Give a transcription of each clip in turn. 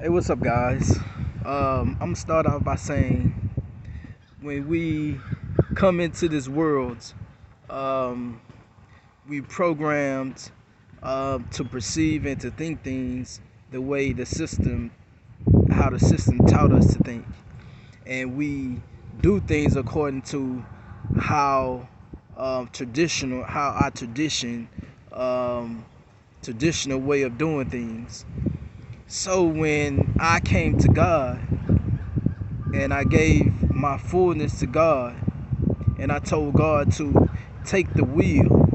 Hey, what's up, guys? I'm gonna start off by saying when we come into this world, um, we programmed to perceive and to think things the way how the system taught us to think, and we do things according to how how our um, traditional way of doing things. So when I came to God and I gave my fullness to God and I told God to take the wheel,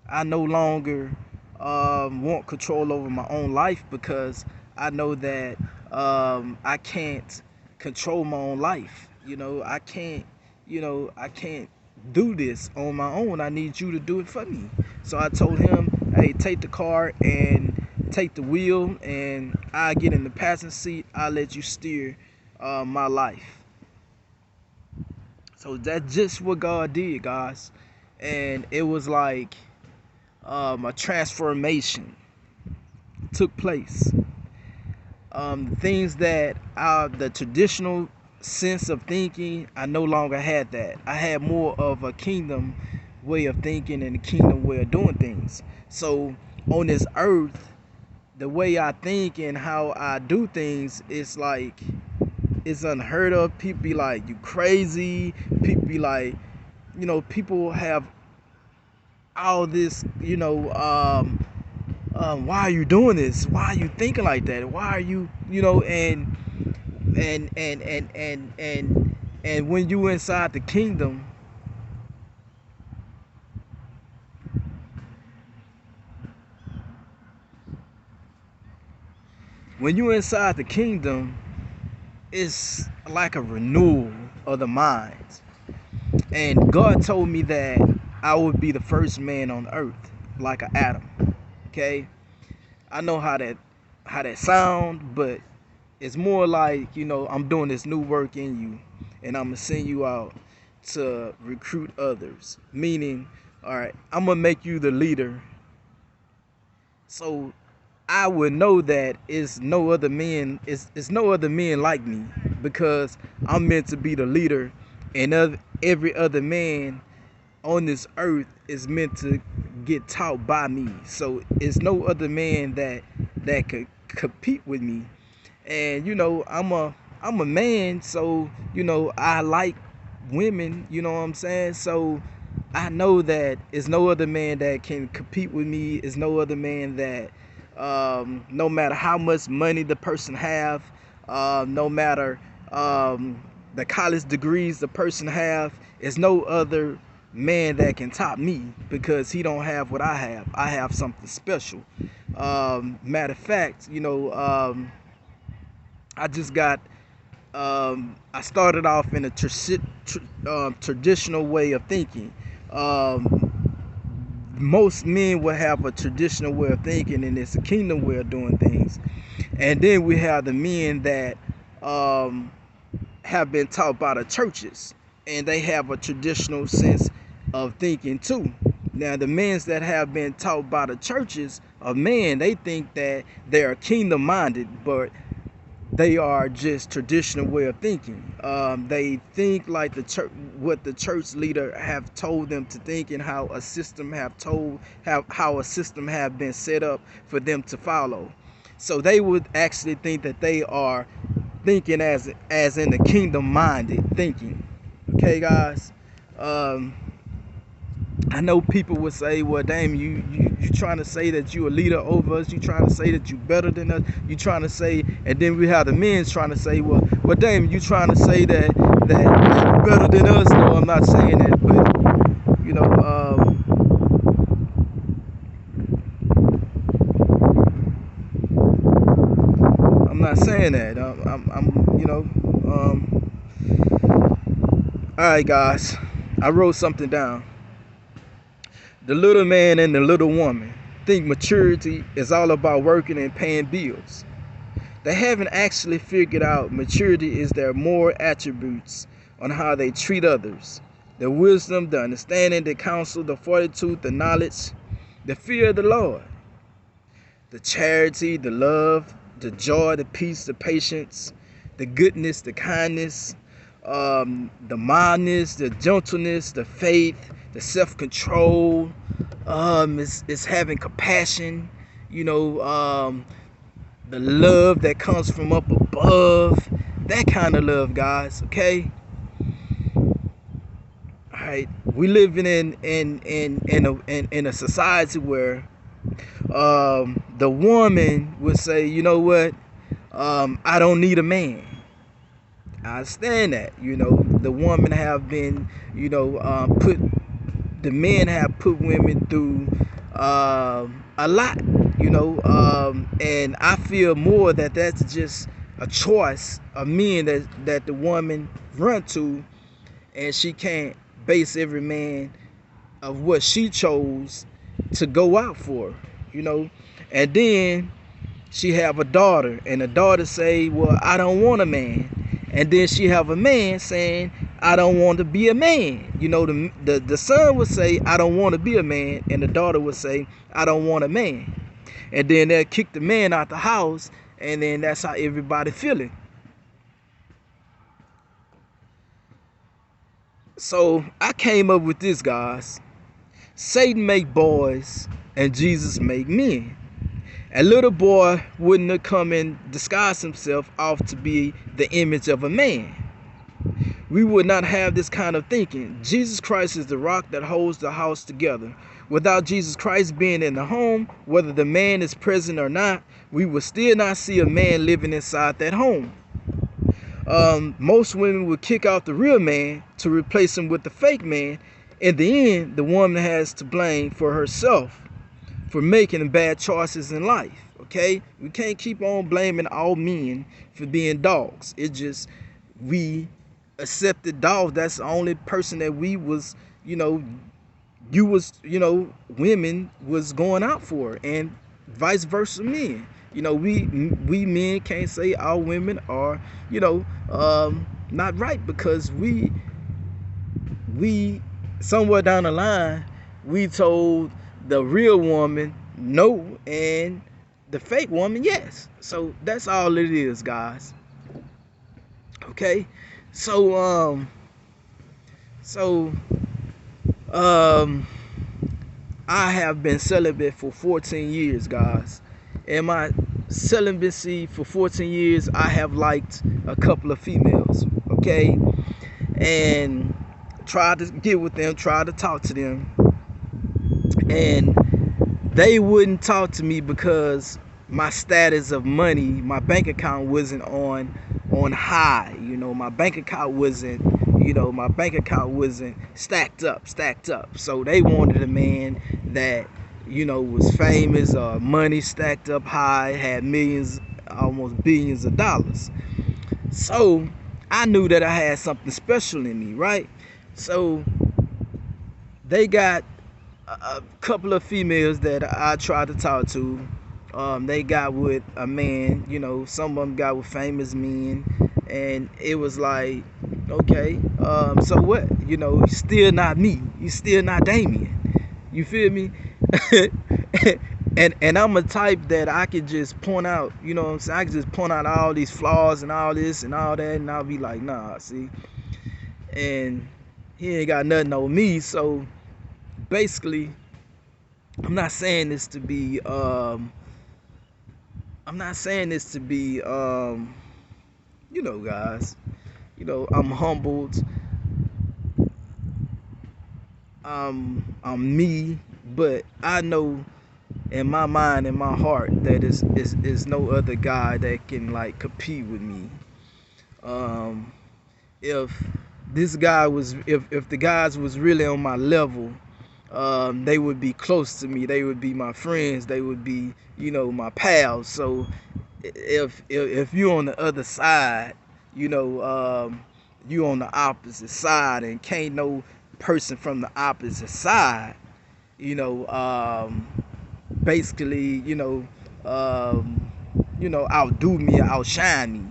I no longer want control over my own life because I know that I can't control my own life. I can't do this on my own. I need you to do it for me. So I told him, hey, take the car and take the wheel, and I get in the passenger seat. I let you steer my life. So that's just what God did, guys. And it was like a transformation took place. Things that the traditional sense of thinking, I no longer had that. I had more of a kingdom way of thinking and a kingdom way of doing things. So on this earth, the way I think and how I do things is like it's unheard of. People be like, you crazy. People be like, people have all this, why are you doing this? Why are you thinking like that? Why are you, and when you inside the kingdom, when you inside the kingdom, it's like a renewal of the mind. And God told me that I would be the first man on earth, like an Adam. Okay, I know how that sound, but it's more like, I'm doing this new work in you, and I'm gonna send you out to recruit others. Meaning, all right, I'm gonna make you the leader. So I would know that it's no other men like me, because I'm meant to be the leader, and every other man on this earth is meant to get taught by me. So it's no other man that could compete with me. And I'm a man, so I like women, you know what I'm saying? So I know that it's no other man that can compete with me. It's no other man that no matter how much money the person have, no matter the college degrees the person have, it's no other man that can top me, because he don't have what I have. I have something special. Matter of fact, I just got I started off in a traditional way of thinking. Um, Most men will have a traditional way of thinking, and it's a kingdom way of doing things. And then we have the men that um, have been taught by the churches, and they have a traditional sense of thinking too. Now, the men that have been taught by the churches of men, they think that they are kingdom minded, but they are just traditional way of thinking. They think like the church, what the church leader have told them to think, and how a system how a system have been set up for them to follow. So they would actually think that they are thinking as in the kingdom minded thinking. Okay, guys. Um, I know people would say, well, damn, you trying to say that you a leader over us. You trying to say that you better than us. You trying to say, and then we have the men's trying to say, well, damn, you trying to say that you better than us. No, I'm not saying that, but you know, I'm not saying that. All right, guys, I wrote something down. The little man and the little woman think maturity is all about working and paying bills. They haven't actually figured out maturity is their moral attributes on how they treat others. The wisdom, the understanding, the counsel, the fortitude, the knowledge, the fear of the Lord, the charity, the love, the joy, the peace, the patience, the goodness, the kindness, the mildness, the gentleness, the faith, the self-control. It's having compassion, you know, the love that comes from up above. That kind of love, guys. Okay. All right. We living in a society where the woman would say, you know what, I don't need a man. I understand that. You know, the woman have been, you know, put the men have put women through a lot, you know, and I feel more that that's just a choice of men that the woman run to, and she can't base every man of what she chose to go out for, you know. And then she have a daughter, and the daughter say, well, I don't want a man. And then she have a man saying, I don't want to be a man. You know, the son would say, I don't want to be a man, and the daughter would say, I don't want a man. And then they'll kick the man out the house, and then that's how everybody feeling. So I came up with this, guys. Satan make boys and Jesus make men. A little boy wouldn't have come and disguised himself off to be the image of a man. We would not have this kind of thinking. Jesus Christ is the rock that holds the house together. Without Jesus Christ being in the home, whether the man is present or not, we will still not see a man living inside that home. Most women would kick out the real man to replace him with the fake man. In the end, the woman has to blame for herself for making bad choices in life. Okay, we can't keep on blaming all men for being dogs. It just, we accepted dogs. That's the only person that we was, you know, women was going out for, and vice versa men. You know, we men can't say all women are, you know, not right, because we somewhere down the line we told the real woman no, and the fake woman yes. So that's all it is, guys. Okay, so I have been celibate for 14 years, guys. In my celibacy for 14 years, I have liked a couple of females, okay? And tried to get with them, tried to talk to them. And they wouldn't talk to me because my status of money, my bank account wasn't on high. You know, my bank account wasn't, stacked up. So they wanted a man that, you know, was famous, money stacked up high, had millions, almost billions of dollars. So I knew that I had something special in me, right? So they got a couple of females that I tried to talk to. They got with a man, you know, some of them got with famous men, and it was like, okay, so what? You know, you're still not me. You're still not Damien. You feel me? and I'm a type that I could just point out, you know what I'm saying? I could just point out all these flaws and all this and all that, and I'll be like, nah, see? And he ain't got nothing on me. So basically, I'm not saying this to be you know, guys, you know, I'm humbled. I'm me, but I know in my mind, in my heart, that is no other guy that can like compete with me. If this guy was, if the guys was really on my level, they would be close to me. They would be my friends. They would be, you know, my pals. So if you're on the other side, you know, you on the opposite side, and can't no person from the opposite side, you know, basically, outdo me, outshine me.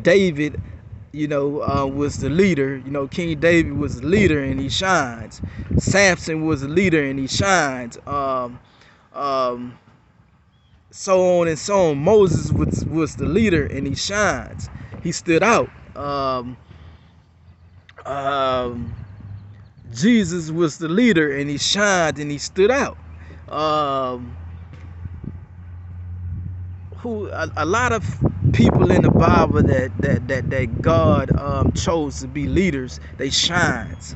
David, was the leader. You know, King David was the leader, and he shines. Samson was the leader, and he shines. so on and so on. Moses was the leader, and he shines. He stood out. Um, Jesus was the leader, and he shined, and he stood out. Um, a lot of people in the Bible that God chose to be leaders, they shines.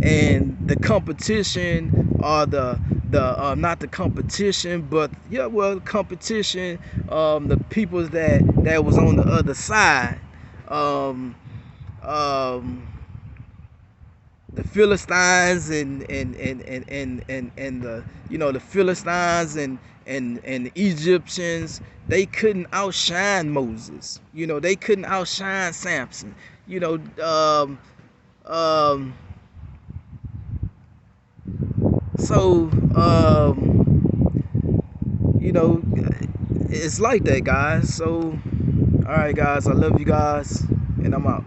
And the competition, or the not the competition, but yeah, well, competition, the people that was on the other side, um, um, the Philistines, and the, the Philistines, and the Egyptians, they couldn't outshine Moses. They couldn't outshine Samson. You know, um, so you know, it's like that, guys. So, all right, guys, I love you guys, and I'm out.